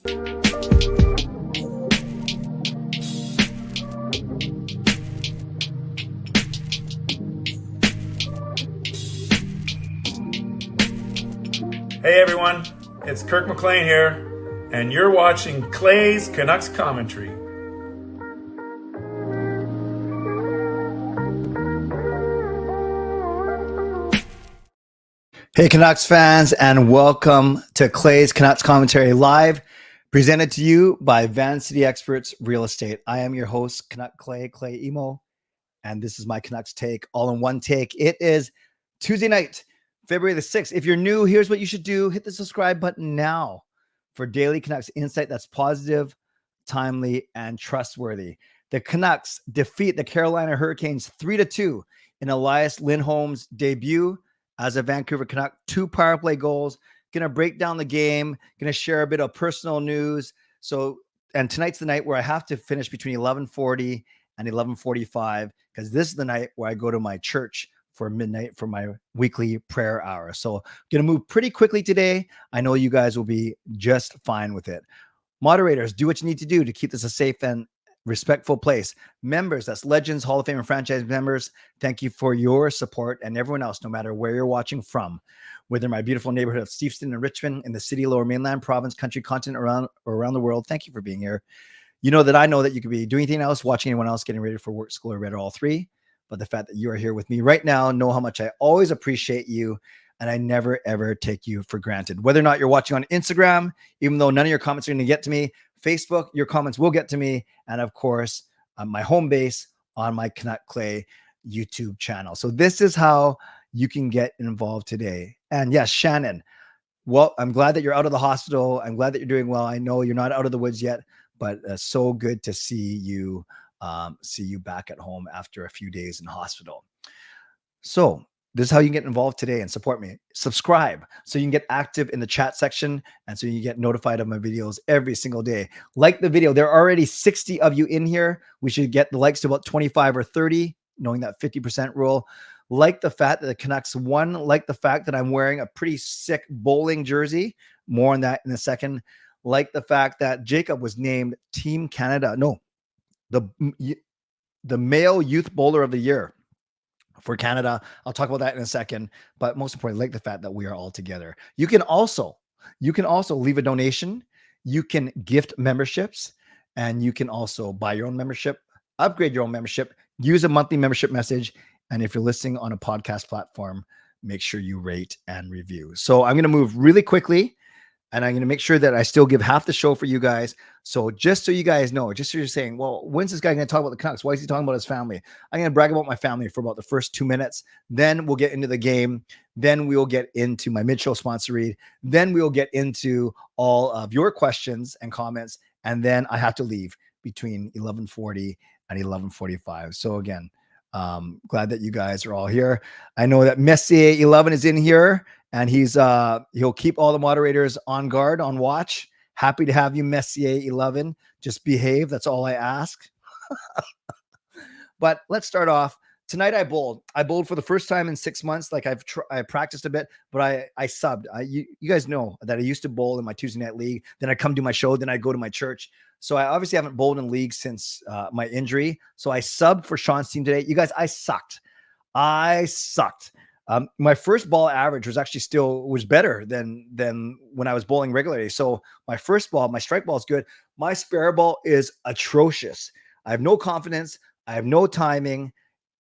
Hey everyone, it's Kirk McLean here, and you're watching Clay's Canucks Commentary. Hey Canucks fans, and welcome to Clay's Canucks Commentary Live, presented to you by Van City Experts Real Estate. I am your host, Canuck Clay, Clay Emo, and this is my Canucks take, all in one take. It is Tuesday night, February the 6th. If you're new, here's what you should do. Hit the subscribe button now for daily Canucks insight that's positive, timely, and trustworthy. The Canucks defeat the Carolina Hurricanes 3-2 in Elias Lindholm's debut as a Vancouver Canuck. 2 power play goals. Going to break down the game. Going to share a bit of personal news. And tonight's the night where I have to finish between 11:40 and 11:45, because this is the night where I go to my church for midnight for my weekly prayer hour. So going to move pretty quickly today. I know you guys will be just fine with it. Moderators, do what you need to do to keep this a safe and respectful place. Members, that's Legends, Hall of Fame, and franchise members, thank you for your support. And everyone else, no matter where you're watching from, whether my beautiful neighborhood of Steveston and Richmond, in the city, Lower Mainland, province, country, continent, around the world, thank you for being here. You know that I know that you could be doing anything else, watching anyone else, getting ready for work, school, or read, or all three. But the fact that you are here with me right now, know how much I always appreciate you, and I never, ever take you for granted. Whether or not you're watching on Instagram, even though none of your comments are going to get to me, Facebook, your comments will get to me. And of course, my home base on my Canuck Clay YouTube channel. So this is how you can get involved today. And yes, Shannon, well, I'm glad that you're out of the hospital. I'm glad that you're doing well. I know you're not out of the woods yet, but so good to see you back at home after a few days in hospital. So this is how you can get involved today and support me. Subscribe so you can get active in the chat section, and so you get notified of my videos every single day. Like the video. There are already 60 of you in here. We should get the likes to about 25 or 30, knowing that 50% rule. Like the fact that the Canucks won. Like the fact that I'm wearing a pretty sick bowling jersey. More on that in a second. Like the fact that Jacob was named Team Canada. No, the male youth bowler of the year for Canada. I'll talk about that in a second, but most importantly, like the fact that we are all together. You can also leave a donation. You can gift memberships, and you can also buy your own membership, upgrade your own membership, use a monthly membership message. And if you're listening on a podcast platform, make sure you rate and review. So I'm going to move really quickly, and I'm going to make sure that I still give half the show for you guys. So just so you guys know, just so you're saying, well, when's this guy going to talk about the Canucks? Why is he talking about his family? I'm going to brag about my family for about the first 2 minutes. Then we'll get into the game. Then we'll get into my mid-show sponsor read. Then we'll get into all of your questions and comments. And then I have to leave between 11:40 and 11:45. So again, glad that you guys are all here. I know that Messier 11 is in here, and he'll keep all the moderators on guard, on watch. Happy to have you, Messier 11. Just behave. That's all I ask. But let's start off. Tonight I bowled. I bowled for the first time in 6 months. Like I practiced a bit, but I subbed. You guys know that I used to bowl in my Tuesday night league. Then I come do my show. Then I go to my church. So I obviously haven't bowled in league since my injury. So I subbed for Sean's team today. You guys, I sucked. My first ball average was better than when I was bowling regularly. So my first ball, my strike ball is good. My spare ball is atrocious. I have no confidence. I have no timing.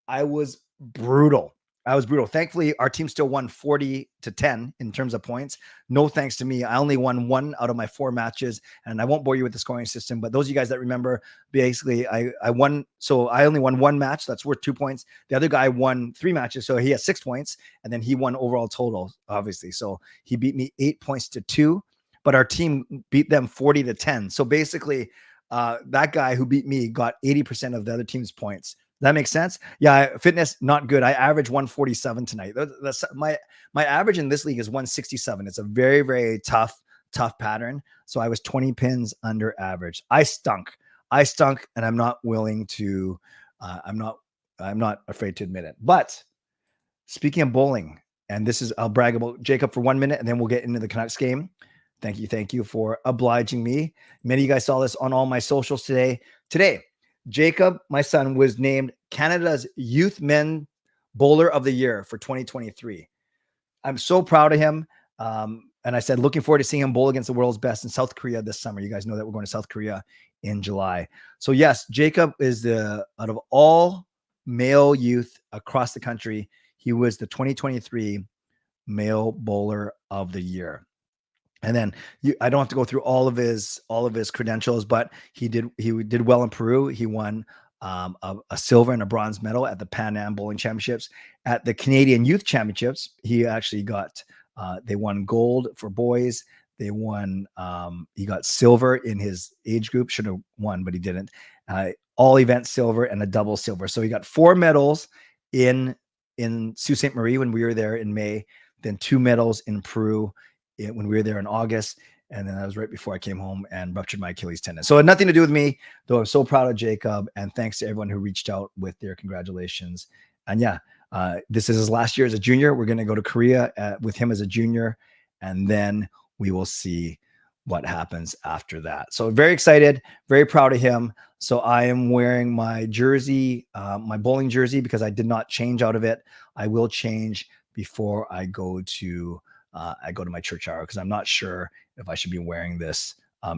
I was brutal. Thankfully, our team still won 40-10 in terms of points. No thanks to me. I only won 1 out of my 4 matches, and I won't bore you with the scoring system. But those of you guys that remember, basically, I won. So I only won 1 match. That's worth 2 points. The other guy won 3 matches, so he has 6 points, and then he won overall total, obviously. So he beat me 8 points to 2, but our team beat them 40-10. So basically, that guy who beat me got 80% of the other team's points. That makes sense. Yeah, fitness not good. I averaged 147 tonight. That's my average in this league is 167. It's a very, very tough pattern. So I was 20 pins under average. I stunk, and I'm not willing to. I'm not afraid to admit it. But speaking of bowling, and I'll brag about Jacob for 1 minute, and then we'll get into the Canucks game. Thank you for obliging me. Many of you guys saw this on all my socials today. Today, Jacob, my son, was named Canada's Youth Men Bowler of the Year for 2023. I'm so proud of him. And I said, looking forward to seeing him bowl against the world's best in South Korea this summer. You guys know that we're going to South Korea in July. So yes, Jacob is out of all male youth across the country, he was the 2023 Male Bowler of the Year. And then I don't have to go through all of his credentials, but he did well in Peru. He won a silver and a bronze medal at the Pan Am Bowling Championships. At the Canadian Youth Championships, he actually got they won gold for boys. They won. He got silver in his age group. Should have won, but he didn't. All events silver and a double silver. So he got 4 medals in Sault Ste. Marie when we were there in May. Then 2 medals in Peru when we were there in August. And then that was right before I came home and ruptured my Achilles tendon. So it had nothing to do with me, though I'm so proud of Jacob. And thanks to everyone who reached out with their congratulations. And yeah, this is his last year as a junior. We're going to go to Korea with him as a junior. And then we will see what happens after that. So very excited, very proud of him. So I am wearing my jersey, my bowling jersey, because I did not change out of it. I will change before I go to my church hour, because I'm not sure if I should be wearing this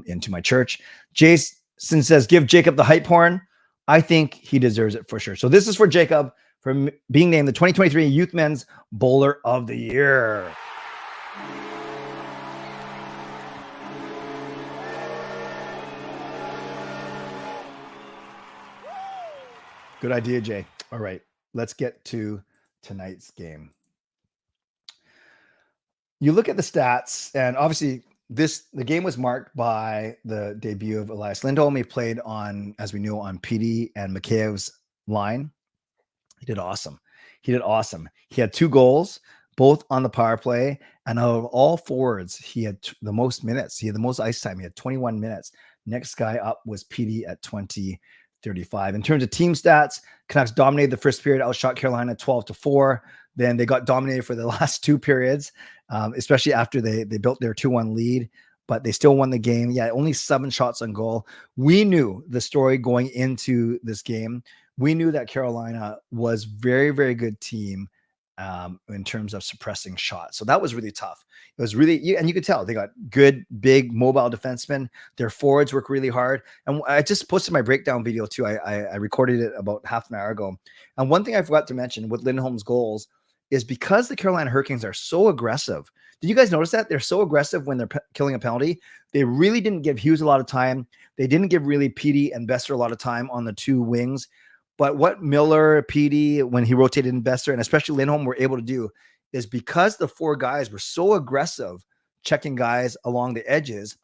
into my church. Jason says, give Jacob the hype horn. I think he deserves it for sure. So this is for Jacob for being named the 2023 Youth Men's Bowler of the Year. Good idea, Jay. All right, let's get to tonight's game. You look at the stats, and obviously the game was marked by the debut of Elias Lindholm. He played on, as we know, on PD and Makhayev's line. He did awesome. He had 2 goals, both on the power play. And out of all forwards, he had the most minutes. He had the most ice time. He had 21 minutes. Next guy up was PD at 35. In terms of team stats, Canucks dominated the first period, outshot Carolina 12-4. Then they got dominated for the last 2 periods, especially after they built their 2-1 lead, but they still won the game. Yeah, only 7 shots on goal. We knew the story going into this game. We knew that Carolina was very, very good team in terms of suppressing shots. So that was really tough. It was really, and you could tell they got good, big, mobile defensemen. Their forwards work really hard. And I just posted my breakdown video too. I recorded it about half an hour ago. And one thing I forgot to mention with Lindholm's goals is because the Carolina Hurricanes are so aggressive. Did you guys notice that? They're so aggressive when they're killing a penalty. They really didn't give Hughes a lot of time. They didn't give really Petey and Besser a lot of time on the 2 wings. But what Miller, Petey, when he rotated in Besser, and especially Lindholm, were able to do is because the 4 guys were so aggressive, checking guys along the edges,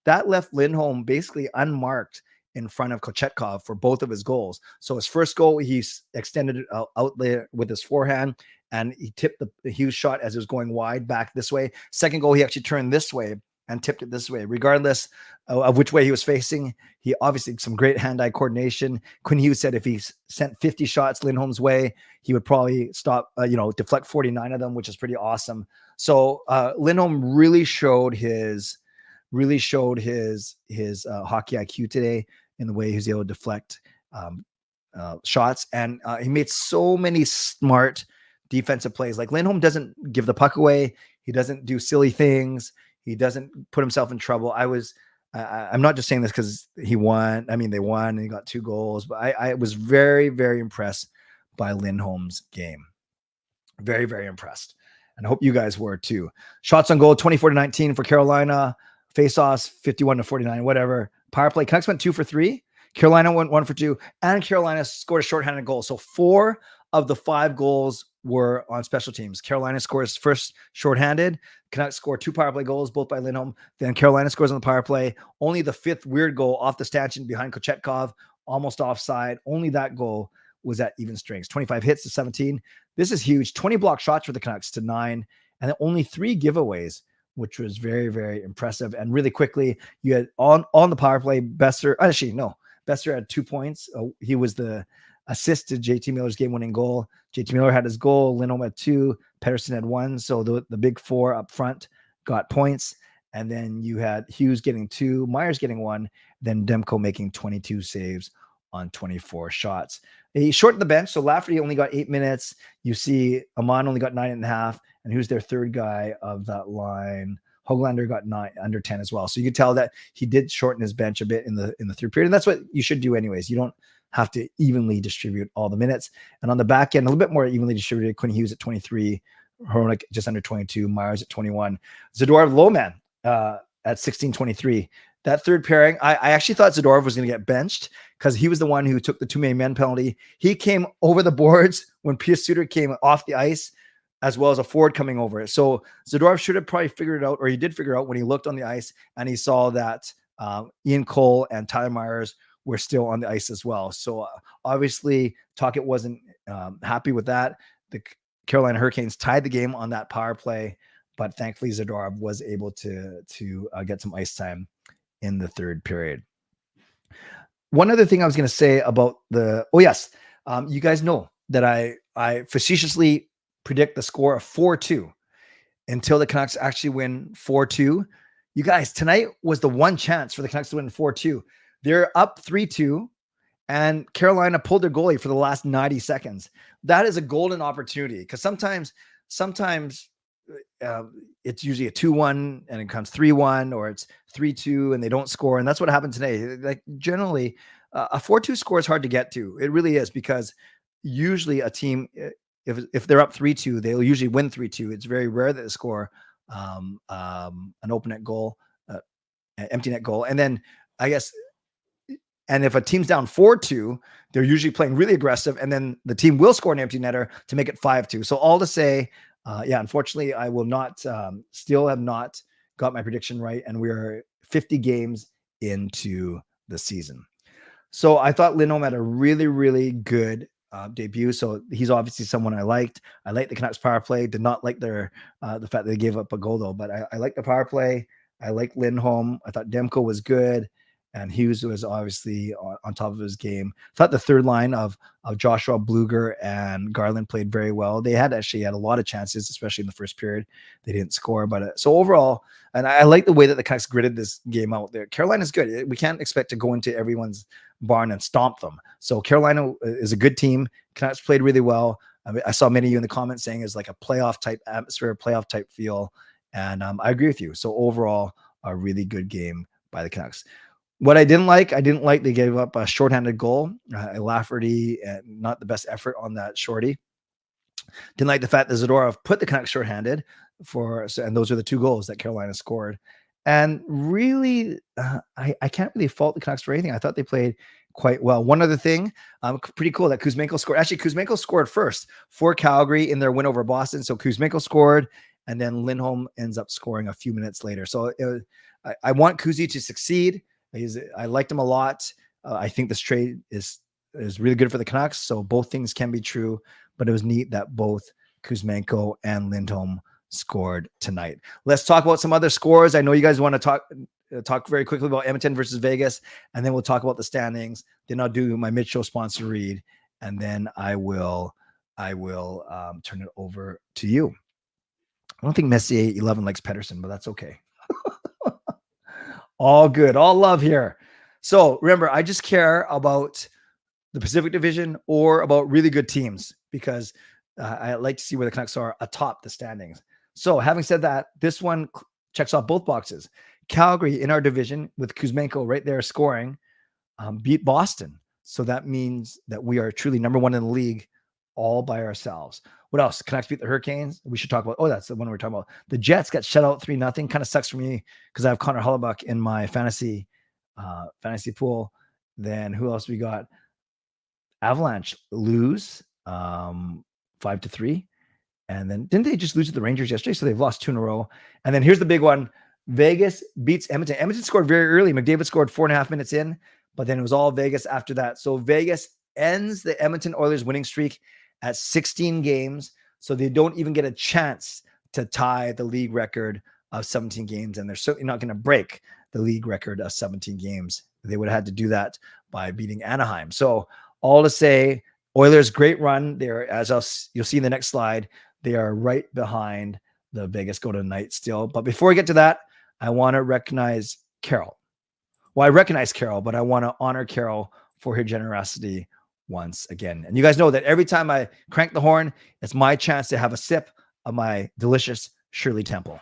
that left Lindholm basically unmarked in front of Kochetkov for both of his goals. So his first goal, he extended it out there with his forehand, and he tipped the Hughes shot as it was going wide back this way. Second goal, he actually turned this way and tipped it this way. Regardless of which way he was facing, he obviously some great hand-eye coordination. Quinn Hughes said if he sent 50 shots Lindholm's way, he would probably deflect 49 of them, which is pretty awesome. So Lindholm really showed his hockey IQ today in the way he was able to deflect shots. And he made so many smart defensive plays. Like Lindholm doesn't give the puck away. He doesn't do silly things. He doesn't put himself in trouble. I'm not just saying this because he won. I mean, they won and he got 2 goals, but I was very, very impressed by Lindholm's game. Very, very impressed. And I hope you guys were too. Shots on goal, 24-19 for Carolina. Face-offs, 51-49, whatever. Power play, Canucks went 2 for 3. Carolina went 1 for 2. And Carolina scored a shorthanded goal. So 4 of the 5 goals were on special teams. Carolina scores first shorthanded. Canucks score 2 power play goals, both by Lindholm. Then Carolina scores on the power play. Only the 5th weird goal off the stanchion behind Kochetkov, almost offside. Only that goal was at even strengths. 25 hits to 17. This is huge. 20 block shots for the Canucks to 9. And then only 3 giveaways, which was very, very impressive. And really quickly, you had on the power play, Besser had 2 points. He was the assist to JT Miller's game-winning goal. JT Miller had his goal. Lindholm had 2. Pettersson had 1. So the big 4 up front got points. And then you had Hughes getting 2, Myers getting 1, then Demko making 22 saves on 24 shots. He shortened the bench, so Lafferty only got 8 minutes. You see Amon only got 9.5, and who's their third guy of that line? Hoglander got 9 under 10 as well. So you could tell that he did shorten his bench a bit in the third period, and that's what you should do anyways. You don't have to evenly distribute all the minutes. And on the back end, a little bit more evenly distributed. Quinn Hughes at 23, Hronik just under 22, Myers at 21, Zadorov low man at 16-23. That third pairing, I actually thought Zadorov was going to get benched because he was the one who took the 2 men penalty. He came over the boards when Pius Suter came off the ice, as well as a forward coming over. So Zadorov should have probably figured it out, or he did figure out when he looked on the ice and he saw that Ian Cole and Tyler Myers were still on the ice as well. So obviously Tocchet wasn't happy with that. The Carolina Hurricanes tied the game on that power play, but thankfully Zadorov was able to get some ice time in the third period. One other thing I was going to say about you guys know that I facetiously predict the score of 4-2 until the Canucks actually win 4-2. You guys, tonight was the one chance for the Canucks to win 4-2. They're up 3-2, and Carolina pulled their goalie for the last 90 seconds. That is a golden opportunity because sometimes it's usually a 2-1 and it comes 3-1, or it's 3-2 and they don't score. And that's what happened today. Like generally a 4-2 score is hard to get to. It really is, because usually a team, if they're up 3-2, they'll usually win 3-2. It's very rare that they score an open net goal, an empty net goal. And then and if a team's down 4-2, they're usually playing really aggressive, and then the team will score an empty netter to make it 5-2. So all to say, unfortunately, I will not, still have not got my prediction right, and we are 50 games into the season. So I thought Lindholm had a really, really good debut. So he's obviously someone I liked. I liked the Canucks power play. Did not like the fact that they gave up a goal though, but I liked the power play. I liked Lindholm. I thought Demko was good, and Hughes was obviously on top of his game. I thought the third line of Joshua Bluger and Garland played very well. They had a lot of chances, especially in the first period. They didn't score, but so overall, and I like the way that the Canucks gridded this game out there. Carolina's good. We can't expect to go into everyone's barn and stomp them. So Carolina is a good team. Canucks played really well. I saw many of you in the comments saying it's like a playoff type atmosphere, playoff type feel. And I agree with you. So overall, a really good game by the Canucks. What I didn't like they gave up a shorthanded goal. Lafferty, not the best effort on that shorty. Didn't like the fact that Zadorov put the Canucks shorthanded and those are the 2 goals that Carolina scored. And really, I can't really fault the Canucks for anything. I thought they played quite well. One other thing, pretty cool that Kuzmenko scored. Actually, Kuzmenko scored first for Calgary in their win over Boston. So Kuzmenko scored, and then Lindholm ends up scoring a few minutes later. So I want Kuzi to succeed. I liked him a lot. I think this trade is really good for the Canucks. So both things can be true, but it was neat that both Kuzmenko and Lindholm scored tonight. Let's talk about some other scores. I know you guys want to talk very quickly about Edmonton versus Vegas, and then we'll talk about the standings. Then I'll do my mid-show sponsor read, and then I will turn it over to you. I don't think Messier 11 likes Pedersen, but that's okay. All good, all love here. So remember, I just care about the Pacific Division or about really good teams, because I like to see where the Canucks are atop the standings. So having said that, this one checks off both boxes. Calgary in our division with Kuzmenko right there scoring beat Boston. So that means that we are truly number 1 in the league all by ourselves. What else? Canucks beat the Hurricanes. We should talk about, that's the one we're talking about. The Jets got shut out 3-0. Kind of sucks for me because I have Connor Hellebuyck in my fantasy pool. Then who else we got? Avalanche lose 5-3. And then didn't they just lose to the Rangers yesterday? So they've lost 2 in a row. And then here's the big one. Vegas beats Edmonton. Edmonton scored very early. McDavid scored 4.5 minutes in, but then it was all Vegas after that. So Vegas ends the Edmonton Oilers winning streak at 16 games. So they don't even get a chance to tie the league record of 17 games. And they're certainly not going to break the league record of 17 games. They would have had to do that by beating Anaheim. So all to say, Oilers, great run. They're, you'll see in the next slide, they are right behind the Vegas Golden Knights still. But before we get to that, I want to recognize Carol. Well, I recognize Carol, but I want to honor Carol for her generosity once again. And you guys know that every time I crank the horn, it's my chance to have a sip of my delicious Shirley Temple.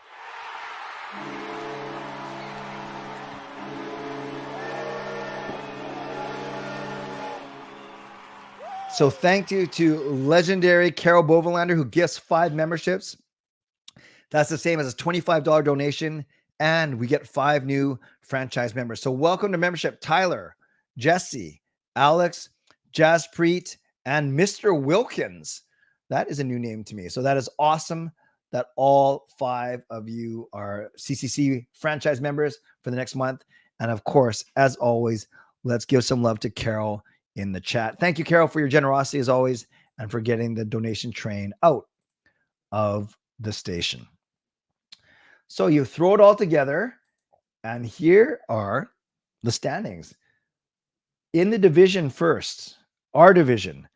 So thank you to legendary Carol Bovelander, who gifts 5 memberships. That's the same as a $25 donation, and we get 5 new franchise members. So welcome to membership, Tyler, Jesse, Alex, Jaspreet, and Mr. Wilkins. That is a new name to me. So that is awesome that all 5 of you are CCC franchise members for the next month. And of course, as always, let's give some love to Carol in the chat. Thank you, Carol, for your generosity as always, and for getting the donation train out of the station. So you throw it all together, and here are the standings. In the division first, our division,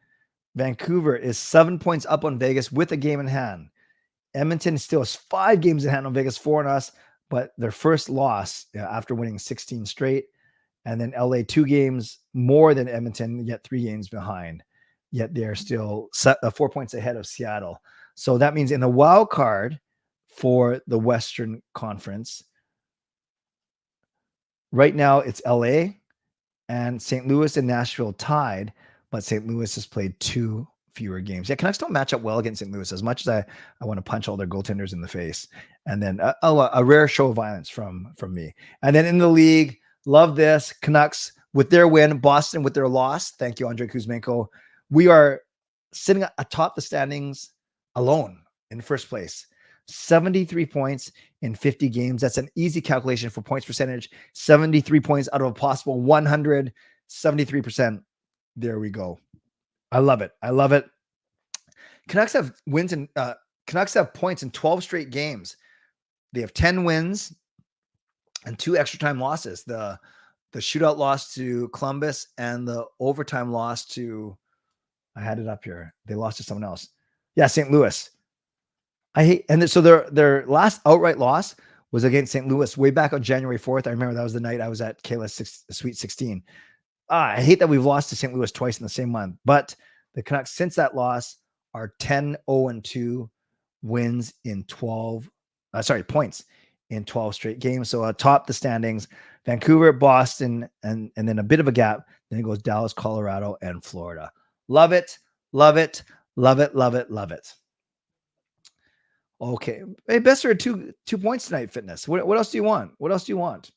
Vancouver is 7 points up on Vegas with a game in hand. Edmonton still has 5 games in hand on Vegas, 4 on us, but their first loss after winning 16 straight. And then LA 2 games more than Edmonton, yet 3 games behind. Yet they're still 4 points ahead of Seattle. So that means in the wild card for the Western Conference, right now it's LA and St. Louis and Nashville tied, but St. Louis has played 2 fewer games. Yeah, Canucks don't match up well against St. Louis as much as I want to punch all their goaltenders in the face. And then a rare show of violence from me. And then in the league, love this. Canucks with their win, Boston with their loss. Thank you, Andrei Kuzmenko. We are sitting atop the standings alone in first place. 73 points in 50 games. That's an easy calculation for points percentage. 73 points out of a possible 100, 73%. There we go. I love it. I love it. Canucks have wins and Canucks have points in 12 straight games. They have 10 wins and 2 extra time losses. The shootout loss to Columbus and the overtime loss to, I had it up here. They lost to someone else. Yeah, St. Louis. So their last outright loss was against St. Louis way back on January 4th. I remember that was the night I was at Kayla's Sweet 16. I hate that we've lost to St. Louis twice in the same month, but the Canucks since that loss are 10-0-2 wins in 12. Points in 12 straight games. So atop the standings, Vancouver, Boston, and then a bit of a gap. Then it goes Dallas, Colorado, and Florida. Love it, love it, love it, love it, love it. Okay. Hey, Besser had 2 points tonight, Fitness. What else do you want? What else do you want?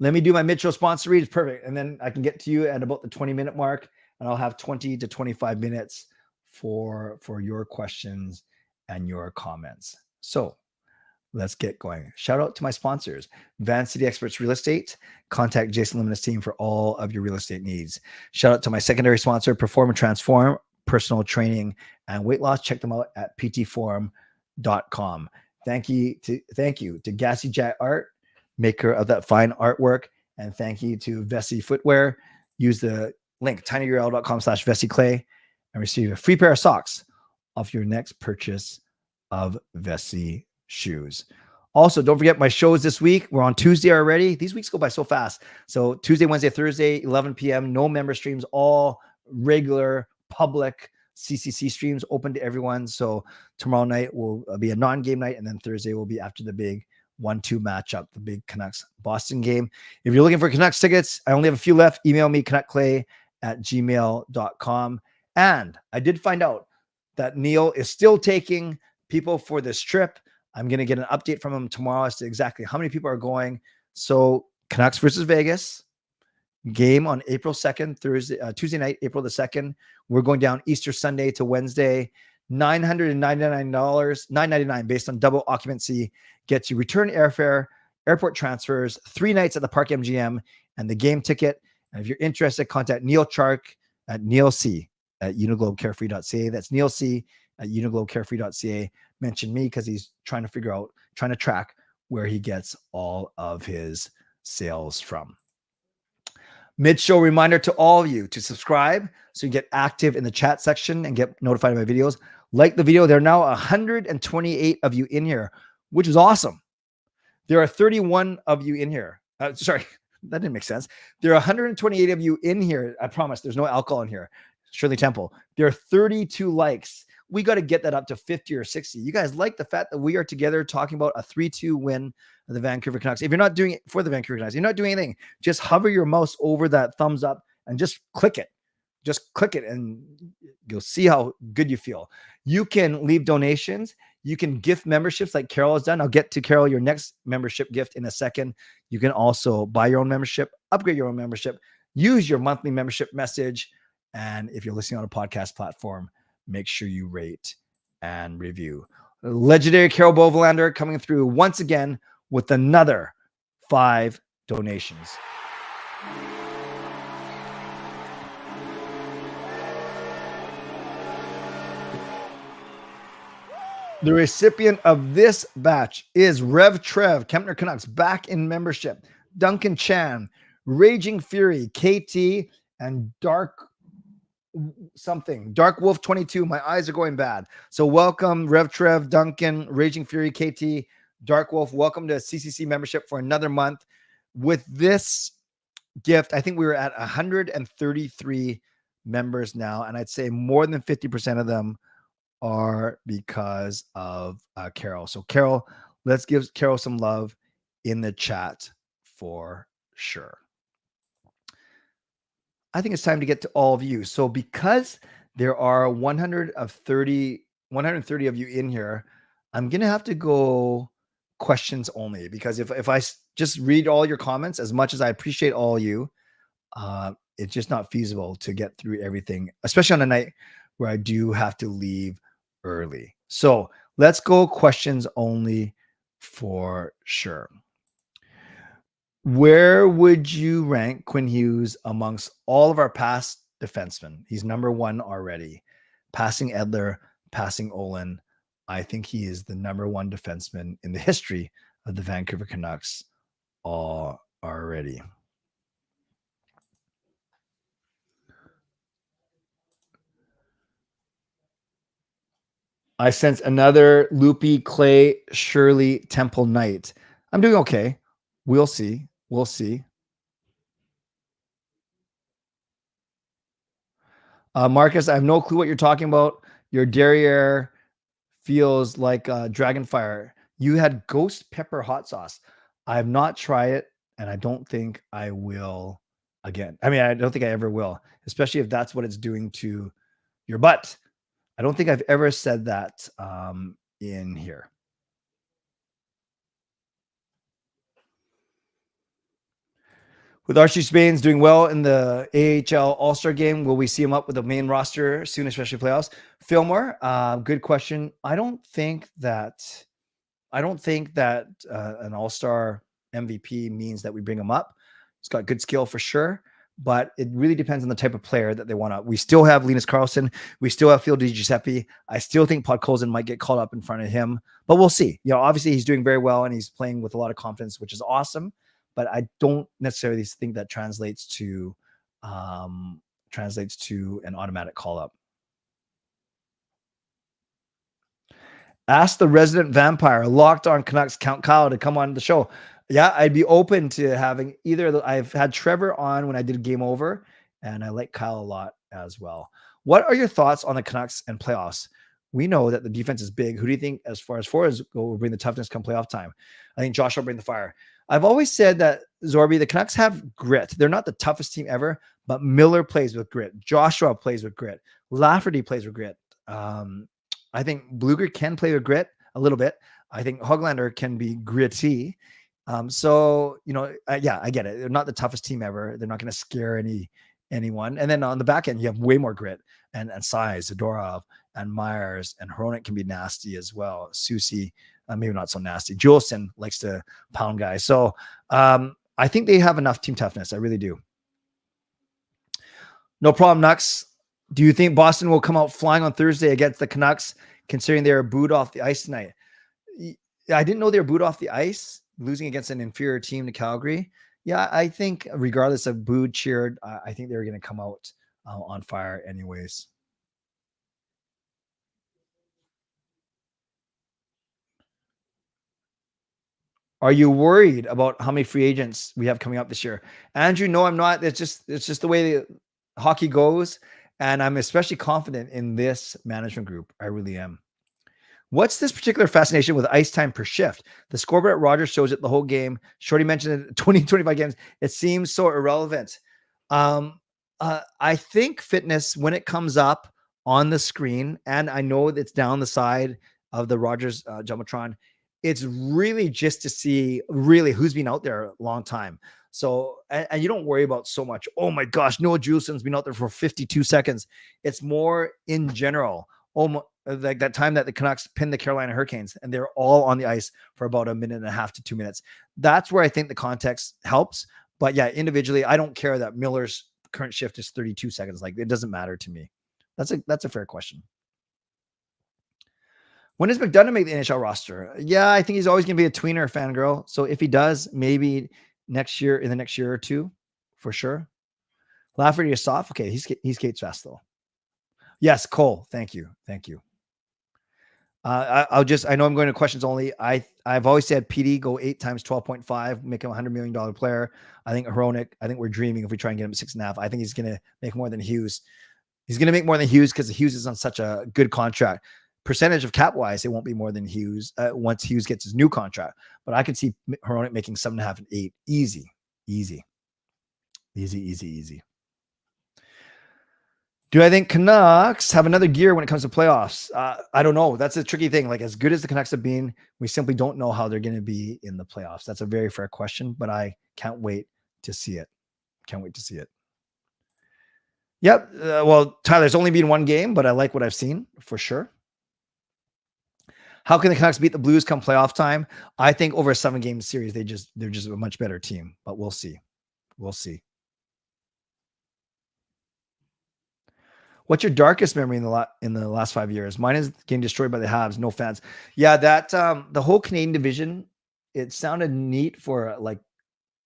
Let me do my mid-show sponsor read. It's perfect. And then I can get to you at about the 20-minute mark, and I'll have 20 to 25 minutes for your questions and your comments. So let's get going. Shout out to my sponsors, Van City Experts Real Estate. Contact Jason Lim and his team for all of your real estate needs. Shout out to my secondary sponsor, Perform and Transform, personal training and weight loss. Check them out at ptforum.com. Thank you to Gassy Jack Art, maker of that fine artwork. And thank you to Vessi Footwear. Use the link tinyurl.com/VessiClay and receive a free pair of socks off your next purchase of Vessi shoes. Also, don't forget my shows this week. We're on Tuesday already. These weeks go by so fast. So Tuesday, Wednesday, Thursday, 11 p.m. No member streams, all regular public CCC streams open to everyone. So tomorrow night will be a non-game night, and then Thursday will be after the big 1-2 matchup, the big Canucks Boston game. If you're looking for Canucks tickets, I only have a few left. Email me, canuckclay@gmail.com. And I did find out that Neal is still taking people for this trip. I'm going to get an update from him tomorrow as to exactly how many people are going. So Canucks versus Vegas game on April 2nd, Tuesday night, April the 2nd. We're going down Easter Sunday to Wednesday. $999, $999 based on double occupancy, gets you return airfare, airport transfers, 3 nights at the Park MGM, and the game ticket. And if you're interested, contact Neal Chark at neilc@uniglobecarefree.ca. That's Neal C at uniglobecarefree.ca. Mention me because he's trying to track where he gets all of his sales from. Mid-show reminder to all of you to subscribe so you get active in the chat section and get notified of my videos. Like the video. There are now 128 of you in here, which is awesome. There are 31 of you in here. Sorry, that didn't make sense. There are 128 of you in here. I promise there's no alcohol in here. Shirley Temple. There are 32 likes. We got to get that up to 50 or 60. You guys like the fact that we are together talking about a 3-2 win of the Vancouver Canucks. If you're not doing it for the Vancouver Canucks, you're not doing anything. Just hover your mouse over that thumbs up and just click it. Just click it and you'll see how good you feel. You can leave donations. You can gift memberships like Carol has done. I'll get to Carol, your next membership gift in a second. You can also buy your own membership, upgrade your own membership, use your monthly membership message. And if you're listening on a podcast platform, make sure you rate and review. Legendary Carol Bovelander coming through once again with another 5 donations. The recipient of this batch is Rev Trev, Kempner Canucks, back in membership. Duncan Chan, Raging Fury, KT, and Dark Wolf 22. My eyes are going bad. So welcome, Rev Trev, Duncan, Raging Fury, KT, Dark Wolf. Welcome to CCC membership for another month. With this gift, I think we were at 133 members now, and I'd say more than 50% of them are because of Carol. So Carol, let's give Carol some love in the chat for sure. I think it's time to get to all of you. So because there are 130 of you in here, I'm going to have to go questions only, because if I just read all your comments, as much as I appreciate all you, it's just not feasible to get through everything, especially on a night where I do have to leave early. So let's go questions only for sure. Where would you rank Quinn Hughes amongst all of our past defensemen? He's number 1 already, passing Edler, passing Olin. I think he is the number 1 defenseman in the history of the Vancouver Canucks already. I sense another loopy Clay Shirley Temple night. I'm doing okay. We'll see. We'll see. Marcus, I have no clue what you're talking about. Your derriere feels like Dragonfire. You had ghost pepper hot sauce. I have not tried it, and I don't think I will again. I mean, I don't think I ever will, especially if that's what it's doing to your butt. I don't think I've ever said that in here. With Archie Spain's doing well in the AHL All-Star game, will we see him up with the main roster soon, especially playoffs? Fillmore, good question. I don't think that an All-Star MVP means that we bring him up. He's got good skill for sure, but it really depends on the type of player that they want to. We still have Linus Karlsson. We still have Phil DiGiuseppe. I still think Podkolzin might get called up in front of him, but we'll see. You know, obviously he's doing very well and he's playing with a lot of confidence, which is awesome. But I don't necessarily think that translates to an automatic call up. Ask the resident vampire, Locked On Canucks, Count Kyle, to come on the show. Yeah, I'd be open to having either. I've had Trevor on when I did Game Over, and I like Kyle a lot as well. What are your thoughts on the Canucks and playoffs? We know that the defense is big. Who do you think, as far as forwards go, will bring the toughness come playoff time? I think Josh will bring the fire. I've always said that, Zorby, the Canucks have grit. They're not the toughest team ever, but Miller plays with grit. Joshua plays with grit. Lafferty plays with grit. I think Bluger can play with grit a little bit. I think Höglander can be gritty. So, you know, yeah, I get it. They're not the toughest team ever. They're not going to scare anyone. And then on the back end, you have way more grit and size. Zadorov and Myers and Hronek can be nasty as well. Susie, maybe not so nasty. Juleson likes to pound guys. So I think they have enough team toughness. I really do. No problem, Nux. Do you think Boston will come out flying on Thursday against the Canucks, considering they were booed off the ice tonight? I didn't know they were booed off the ice, losing against an inferior team to Calgary. Yeah, I think regardless of booed, cheered, I think they're going to come out on fire anyways. Are you worried about how many free agents we have coming up this year? Andrew, no, I'm not. It's just the way hockey goes. And I'm especially confident in this management group. I really am. What's this particular fascination with ice time per shift? The scoreboard at Rogers shows it the whole game. Shorty mentioned it 20, 25 games. It seems so irrelevant. I think fitness, when it comes up on the screen, and I know it's down the side of the Rogers Jumbotron, it's really just to see really who's been out there a long time. So, and you don't worry about so much. Oh my gosh, Noah Julesen's been out there for 52 seconds. It's more in general. Like that time that the Canucks pinned the Carolina Hurricanes and they're all on the ice for about a minute and a half to 2 minutes. That's where I think the context helps. But yeah, individually, I don't care that Miller's current shift is 32 seconds. Like, it doesn't matter to me. That's a fair question. When does McDonough make the NHL roster? Yeah, I think he's always going to be a tweener fangirl. So if he does, maybe next year, in the next year or two, for sure. Lafferty is soft. Okay, he skates fast though. Yes, Cole. Thank you. I know I'm going to questions only. I've always said PD go 8 times 12.5, make him $100 million player. I think Hronik, I think we're dreaming if we try and get him at 6.5. I think he's going to make more than Hughes. He's going to make more than Hughes because Hughes is on such a good contract. Percentage of cap wise, it won't be more than Hughes once Hughes gets his new contract. But I could see Hronik making 7.5 and 8. Easy. Do I think Canucks have another gear when it comes to playoffs? I don't know. That's a tricky thing. Like, as good as the Canucks have been, we simply don't know how they're going to be in the playoffs. That's a very fair question, but I can't wait to see it. Yep. Well, Tyler, there's only been one game, but I like what I've seen for sure. How can the Canucks beat the Blues come playoff time? I think over a 7-game series, they're just a much better team, but we'll see. What's your darkest memory in the last 5 years? Mine is getting destroyed by the Habs. No fans. Yeah, that the whole Canadian division, it sounded neat for like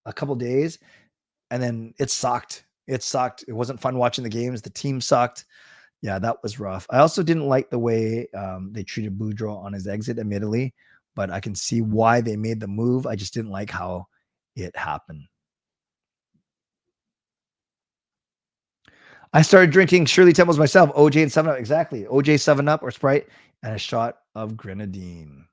a couple days, and then it sucked. It wasn't fun watching the games. The team sucked. Yeah, that was rough. I also didn't like the way they treated Boudreau on his exit, admittedly, but I can see why they made the move. I just didn't like how it happened. I started drinking Shirley Temples myself, OJ and 7-Up. Exactly. OJ 7-Up or Sprite and a shot of grenadine.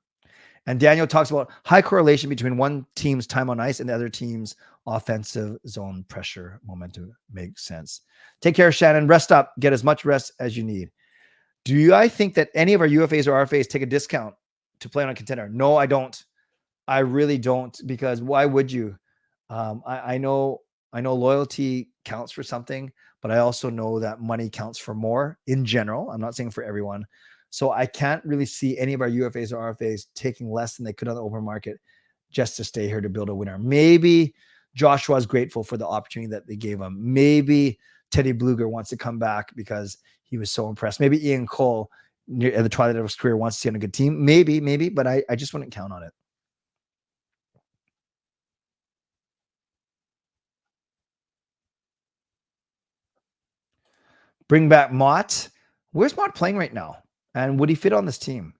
And Daniel talks about high correlation between one team's time on ice and the other team's offensive zone pressure momentum. Makes sense. Take care, Shannon. Rest up. Get as much rest as you need. I think that any of our UFAs or RFAs take a discount to play on a contender? No, I don't. I really don't, because why would you? I know loyalty counts for something, but I also know that money counts for more in general. I'm not saying for everyone. So I can't really see any of our UFAs or RFAs taking less than they could on the open market just to stay here to build a winner. Maybe Joshua's grateful for the opportunity that they gave him. Maybe Teddy Bluger wants to come back because he was so impressed. Maybe Ian Cole at the twilight of his career wants to see on a good team. Maybe, but I just wouldn't count on it. Bring back Mott. Where's Mott playing right now? And would he fit on this team?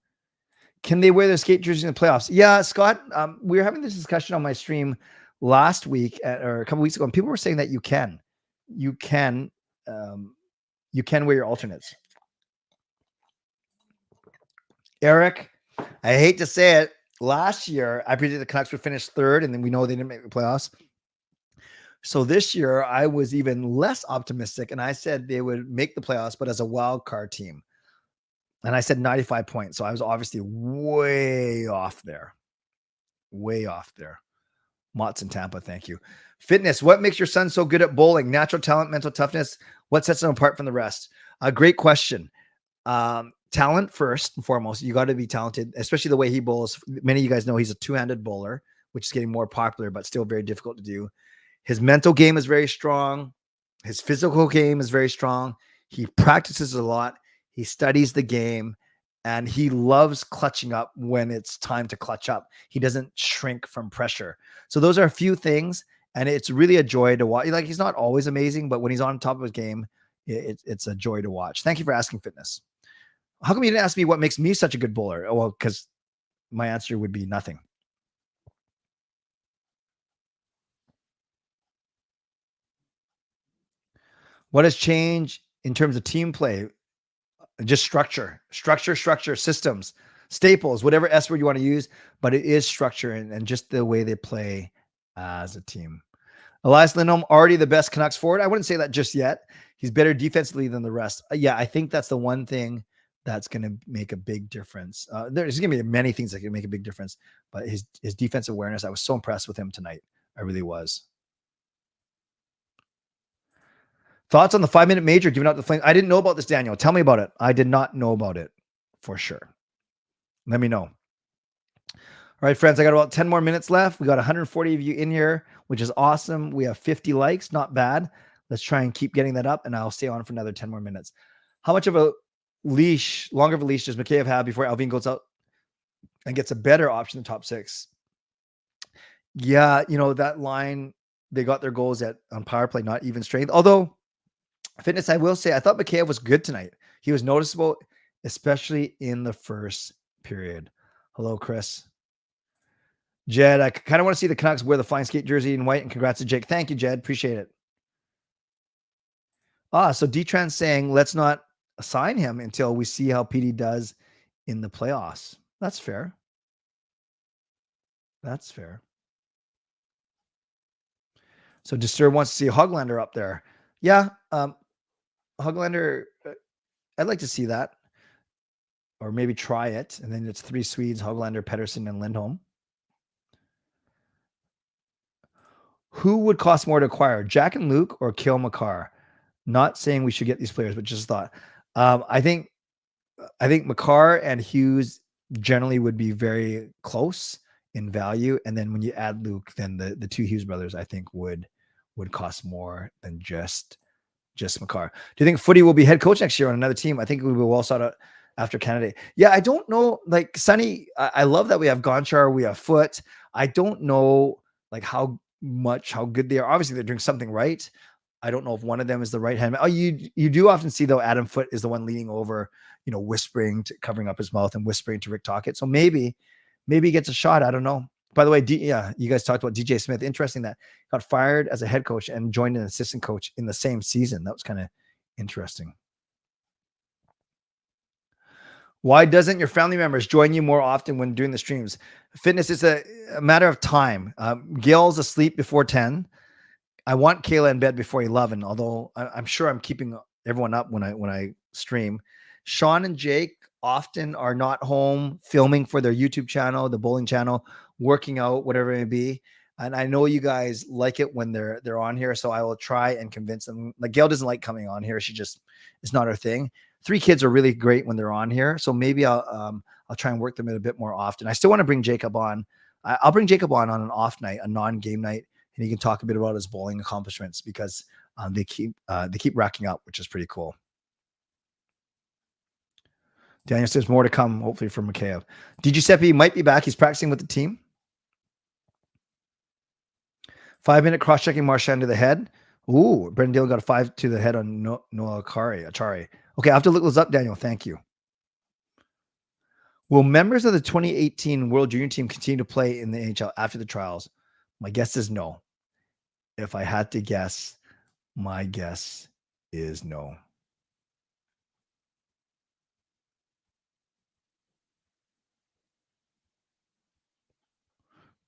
Can they wear their skate jerseys in the playoffs? Yeah, Scott, we were having this discussion on my stream last week or a couple weeks ago, and people were saying that you can wear your alternates. Eric, I hate to say it. Last year, I predicted the Canucks would finish third, and then we know they didn't make the playoffs. So this year, I was even less optimistic, and I said they would make the playoffs, but as a wild card team. And I said 95 points. So I was obviously way off there. Mott's in Tampa. Thank you. Fitness. What makes your son so good at bowling? Natural talent, mental toughness. What sets him apart from the rest? A great question. Talent first and foremost. You got to be talented, especially the way he bowls. Many of you guys know he's a two-handed bowler, which is getting more popular, but still very difficult to do. His mental game is very strong. His physical game is very strong. He practices a lot. He studies the game, and he loves clutching up when it's time to clutch up. He doesn't shrink from pressure. So those are a few things, and it's really a joy to watch. Like, he's not always amazing, but when he's on top of his game, it's a joy to watch. Thank you for asking, Fitness. How come you didn't ask me what makes me such a good bowler? Well, because my answer would be nothing. What has changed in terms of team play? Just structure, systems, staples, whatever S word you want to use, but it is structure and just the way they play as a team. Elias Lindholm, already the best Canucks forward. I wouldn't say that just yet. He's better defensively than the rest. Yeah, I think that's the one thing that's going to make a big difference. There's going to be many things that can make a big difference, but his defensive awareness, I was so impressed with him tonight. I really was. Thoughts on the 5-minute major giving out the Flames? I didn't know about this, Daniel. Tell me about it. I did not know about it for sure. Let me know. All right, friends, I got about 10 more minutes left. We got 140 of you in here, which is awesome. We have 50 likes. Not bad. Let's try and keep getting that up, and I'll stay on for another 10 more minutes. How much of a leash, longer of a leash does Mikheyev have before Alvin goes out and gets a better option in the top 6? Yeah, that line, they got their goals on power play, not even strength. Although, fitness, I will say, I thought Mikheyev was good tonight. He was noticeable, especially in the first period. Hello, Chris. Jed, I kind of want to see the Canucks wear the fine skate jersey in white, and congrats to Jake. Thank you, Jed. Appreciate it. So D-Trans saying, let's not assign him until we see how PD does in the playoffs. That's fair. That's fair. So Disturb wants to see Hoglander up there. Yeah, Hoglander, I'd like to see that. Or maybe try it. And then it's 3 Swedes, Hoglander, Pettersson, and Lindholm. Who would cost more to acquire, Jack and Luke or Cale Makar? Not saying we should get these players, but just thought. I think Makar and Hughes generally would be very close in value. And then when you add Luke, then the 2 Hughes brothers, I think would cost more than just Makar. Do you think Footy will be head coach next year on another team? I think we will well sought out after Canada. Yeah, I don't know. Like Sonny, I love that we have Gonchar, we have Foot. I don't know like how good they are. Obviously, they're doing something right. I don't know if one of them is the right hand man. Oh, you do often see though Adam Foote is the one leaning over, whispering, covering up his mouth and whispering to Rick Tocchet. So maybe he gets a shot. I don't know. By the way, you guys talked about DJ Smith. Interesting that got fired as a head coach and joined an assistant coach in the same season. That was kind of interesting. Why doesn't your family members join you more often when doing the streams? Fitness is a matter of time. Gail's asleep before 10. I want Kayla in bed before 11, although I'm sure I'm keeping everyone up when I stream. Sean and Jake often are not home filming for their YouTube channel, the bowling channel, working out, whatever it may be. And I know you guys like it when they're on here, so I will try and convince them. Like Gail doesn't like coming on here. It's not her thing. 3 kids are really great when they're on here. So maybe I'll try and work them in a bit more often. I still want to bring Jacob on. I'll bring Jacob on an off night, a non-game night, and he can talk a bit about his bowling accomplishments because they keep racking up, which is pretty cool. Daniel says more to come, hopefully from Mikheyev. Giuseppe might be back. He's practicing with the team. 5-minute cross-checking Marchand to the head. Ooh, Brendan Dale got a 5 to the head on Noah Achari. Okay, I have to look those up, Daniel. Thank you. Will members of the 2018 World Junior team continue to play in the NHL after the trials? My guess is no. If I had to guess, my guess is no.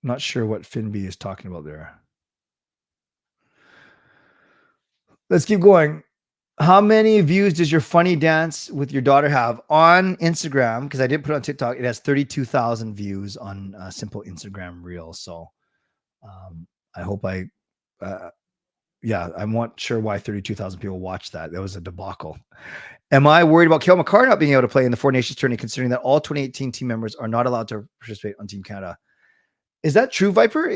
Not sure what Finby is talking about there. Let's keep going. How many views does your funny dance with your daughter have on Instagram? Because I didn't put it on TikTok. It has 32,000 views on a simple Instagram reel. So I hope I'm not sure why 32,000 people watched that. That was a debacle. Am I worried about Cale Makar not being able to play in the Four Nations tourney, considering that all 2018 team members are not allowed to participate on Team Canada? Is that true, Viper?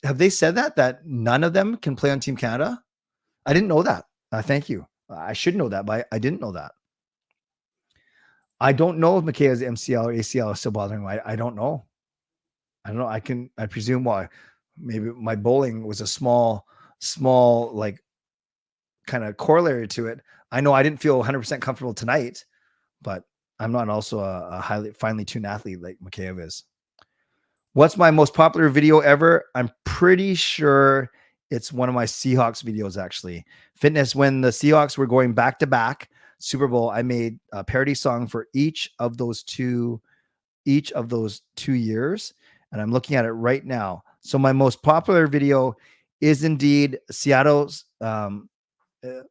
Have they said that none of them can play on Team Canada? I didn't know that. Thank you. I should know that, but I didn't know that. I don't know if Mikheyeva's MCL or ACL is still bothering him. I don't know. I presume why. Maybe my bowling was a small, like kind of corollary to it. I know I didn't feel 100% comfortable tonight, but I'm not also a finely tuned athlete like Mikheyev is. What's my most popular video ever? I'm pretty sure It's one of my Seahawks videos, actually. Fitness, when the Seahawks were going back to back Super Bowl, I made a parody song for each of those two years. And I'm looking at it right now. So my most popular video is indeed Seattle's.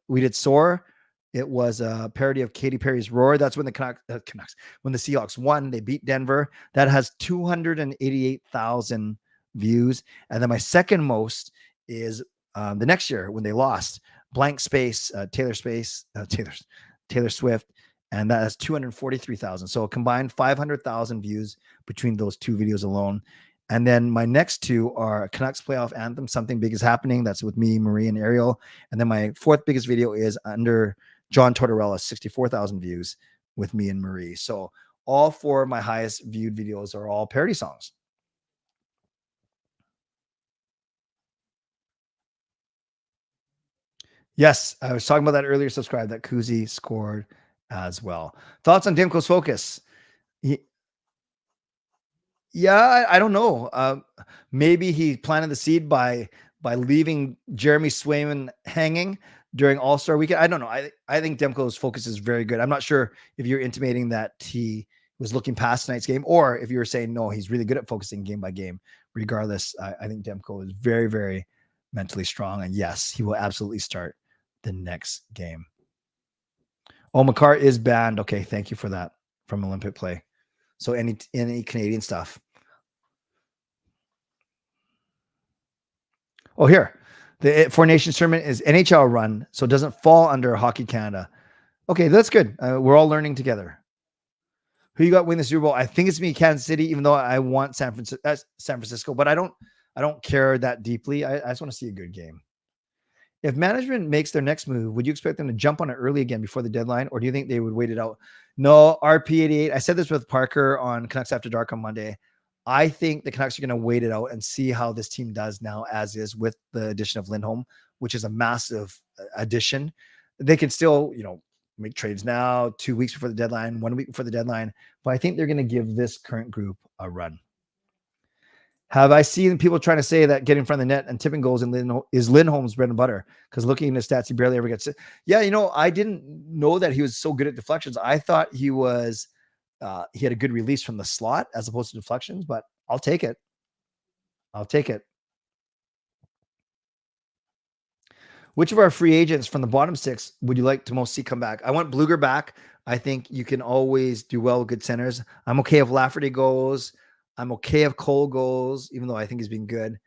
We did Soar. It was a parody of Katy Perry's Roar. That's when the Canucks, when the Seahawks won, they beat Denver. That has 288,000 views. And then my second most is the next year when they lost, Blank Space, Taylor Swift, and that has 243,000. So a combined 500,000 views between those two videos alone. And then my next two are Canucks playoff anthem, Something Big Is Happening. That's with me, Marie, and Ariel. And then my fourth biggest video is under John Tortorella, 64,000 views with me and Marie. So all four of my highest viewed videos are all parody songs. Yes, I was talking about that earlier. Subscribe. That Kuzi scored as well. Thoughts on Demko's focus? Yeah, I don't know. Maybe he planted the seed by leaving Jeremy Swayman hanging during All-Star weekend. I don't know. I think Demko's focus is very good. I'm not sure if you're intimating that he was looking past tonight's game, or if you were saying no, he's really good at focusing game by game. Regardless, I think Demko is very, very mentally strong, and yes, he will absolutely start the next game. Oh, McCart is banned. Okay, thank you for that from Olympic play. So any Canadian stuff. Oh, here. The Four Nations tournament is NHL run, so it doesn't fall under Hockey Canada. Okay, that's good. We're all learning together. Who you got win the Super Bowl? I think it's me, Kansas City, even though I want San Francisco, but I don't care that deeply. I just want to see a good game. If management makes their next move, would you expect them to jump on it early again before the deadline, or do you think they would wait it out? No, RP88. I said this with Parker on Canucks After Dark on Monday. I think the Canucks are going to wait it out and see how this team does now, as is, with the addition of Lindholm, which is a massive addition. They can still, make trades now, 2 weeks before the deadline, 1 week before the deadline, but I think they're going to give this current group a run. Have I seen people trying to say that getting in front of the net and tipping goals is Lindholm's bread and butter? Because looking at his stats, he barely ever gets it. Yeah, I didn't know that he was so good at deflections. I thought he was he had a good release from the slot as opposed to deflections, but I'll take it. Which of our free agents from the bottom six would you like to most see come back? I want Bluger back. I think you can always do well with good centers. I'm okay if Lafferty goes. I'm okay if Cole goes, even though I think he's been good.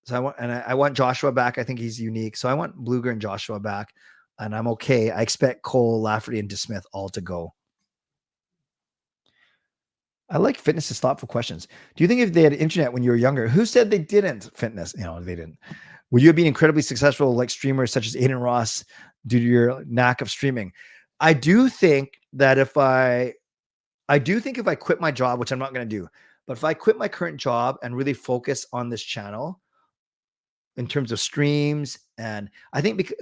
So I want Joshua back. I think he's unique. So I want Bluger and Joshua back, and I'm okay. I expect Cole, Lafferty, and DeSmith all to go. I like Fitness's thoughtful questions. Do you think if they had internet when you were younger, who said they didn't? Fitness, they didn't. Would you have been incredibly successful like streamers such as Aiden Ross due to your knack of streaming? I do think if I quit my job, which I'm not going to do, but if I quit my current job and really focus on this channel in terms of streams, and I think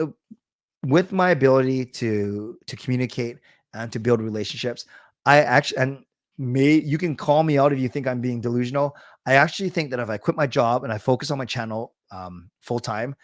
with my ability to communicate and to build relationships, you can call me out if you think I'm being delusional. I actually think that if I quit my job and I focus on my channel full time,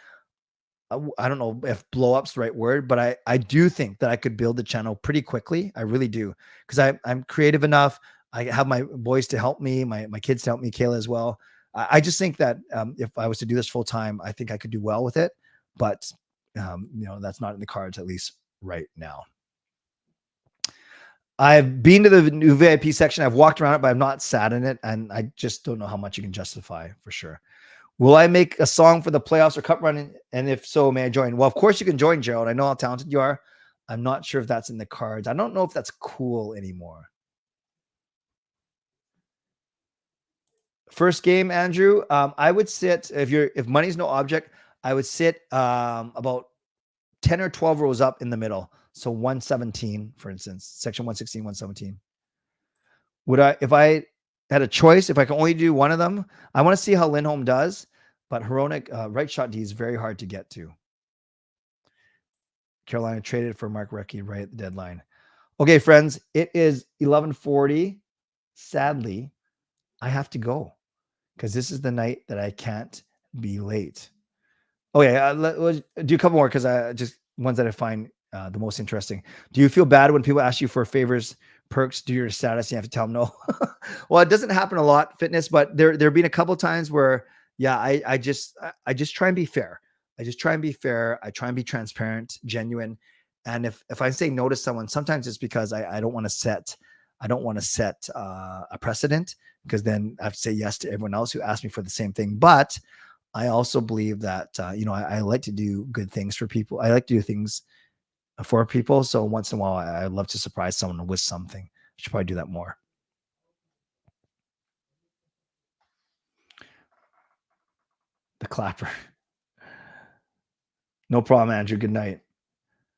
I don't know if blow up's the right word, but I do think that I could build the channel pretty quickly. I really do, because I'm creative enough. I have my boys to help me, my kids to help me, Kayla as well. I just think that if I was to do this full time, I think I could do well with it. But that's not in the cards, at least right now. I've been to the new VIP section. I've walked around it, but I've not sat in it, and I just don't know how much you can justify for sure. Will I make a song for the playoffs or cup run? And if so, may I join? Well, of course you can join, Gerald. I know how talented you are. I'm not sure if that's in the cards. I don't know if that's cool anymore. First game, Andrew. I would sit, if money's no object, I would sit about 10 or 12 rows up in the middle. So 117, for instance, section 116, 117. If I had a choice, if I can only do one of them, I want to see how Lindholm does, but Hronek, right shot D is very hard to get to. Carolina traded for Mark Recchi right at the deadline. Okay, friends, it is 11:40. Sadly, I have to go because this is the night that I can't be late. Okay, we'll do a couple more because I just ones that I find the most interesting. Do you feel bad when people ask you for favors, perks, due to your status? You have to tell them no. Well, it doesn't happen a lot, fitness, but there have been a couple times where, yeah, I just try and be fair. I just try and be fair. I try and be transparent, genuine. And if I say no to someone, sometimes it's because I don't want to set a precedent, because then I have to say yes to everyone else who asked me for the same thing. But I also believe that, I like to do good things for people. I like to do things for people. So once in a while, I love to surprise someone with something. I should probably do that more. The clapper. No problem, Andrew. Good night.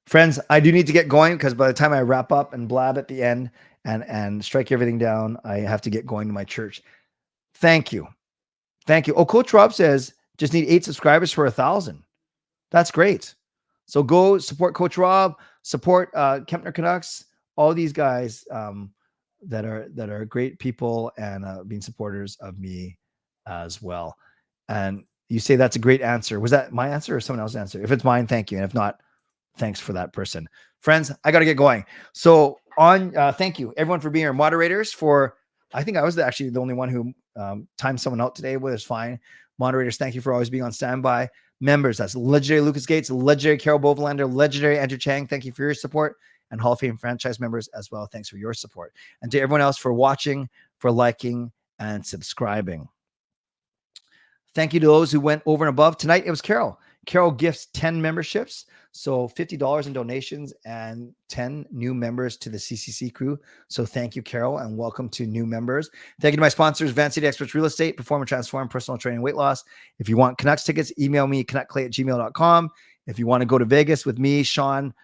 Friends, I do need to get going because by the time I wrap up and blab at the end and strike everything down, I have to get going to my church. Thank you. Thank you. Oh, Coach Rob says just need 8 subscribers for 1,000. That's great. So go support Coach Rob, support Kempner Canucks, all these guys that are great people and being supporters of me as well. And you say that's a great answer. Was that my answer or someone else's answer? If it's mine, thank you. And if not, thanks for that person. Friends, I got to get going. So thank you everyone for being our moderators. I think I was actually the only one who timed someone out today, but it's fine. Moderators, thank you for always being on standby. Members, that's legendary Lucas Gates, legendary Carol Bovelander, legendary Andrew Chang. Thank you for your support. And Hall of Fame franchise members as well. Thanks for your support. And to everyone else for watching, for liking, and subscribing. Thank you to those who went over and above. Tonight, it was Carol. Carol gifts 10 memberships. So $50 in donations and 10 new members to the CCC crew. So thank you, Carol, and welcome to new members. Thank you to my sponsors, Van City Experts Real Estate, Perform and Transform, Personal Training, Weight Loss. If you want Canucks tickets, email me, canuckclay@gmail.com. If you want to go to Vegas with me, Sean,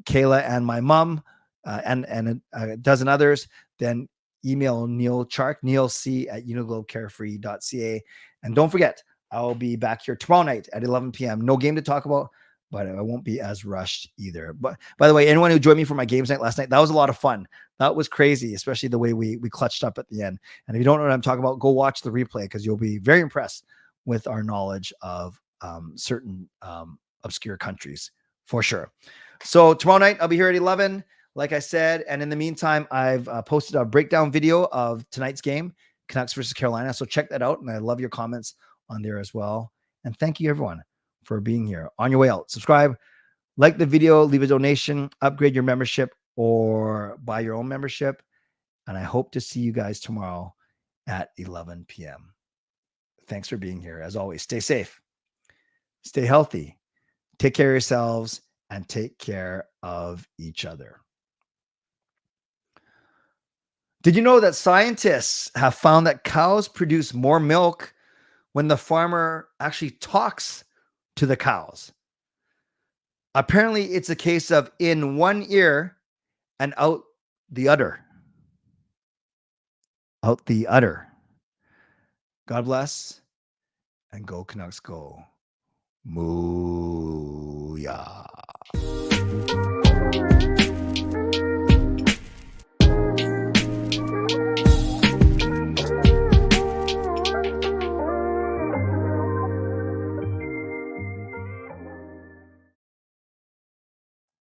Kayla, and my mom, and a dozen others, then email Neal Chark, nealc@uniglobecarefree.ca. And don't forget, I'll be back here tomorrow night at 11 p.m. No game to talk about, but I won't be as rushed either. But by the way, anyone who joined me for my games night last night, that was a lot of fun. That was crazy, especially the way we clutched up at the end. And if you don't know what I'm talking about, go watch the replay because you'll be very impressed with our knowledge of certain obscure countries for sure. So tomorrow night, I'll be here at 11, like I said. And in the meantime, I've posted a breakdown video of tonight's game, Canucks versus Carolina. So check that out. And I love your comments on there as well. And thank you, everyone, for being here. On your way out, subscribe, like the video, leave a donation, upgrade your membership, or buy your own membership. And I hope to see you guys tomorrow at 11 p.m. Thanks for being here. As always, stay safe, stay healthy, take care of yourselves, and take care of each other. Did you know that scientists have found that cows produce more milk when the farmer actually talks to the cows? Apparently, it's a case of in one ear and out the other. Out the udder. God bless, and go Canucks go. Moo-yah.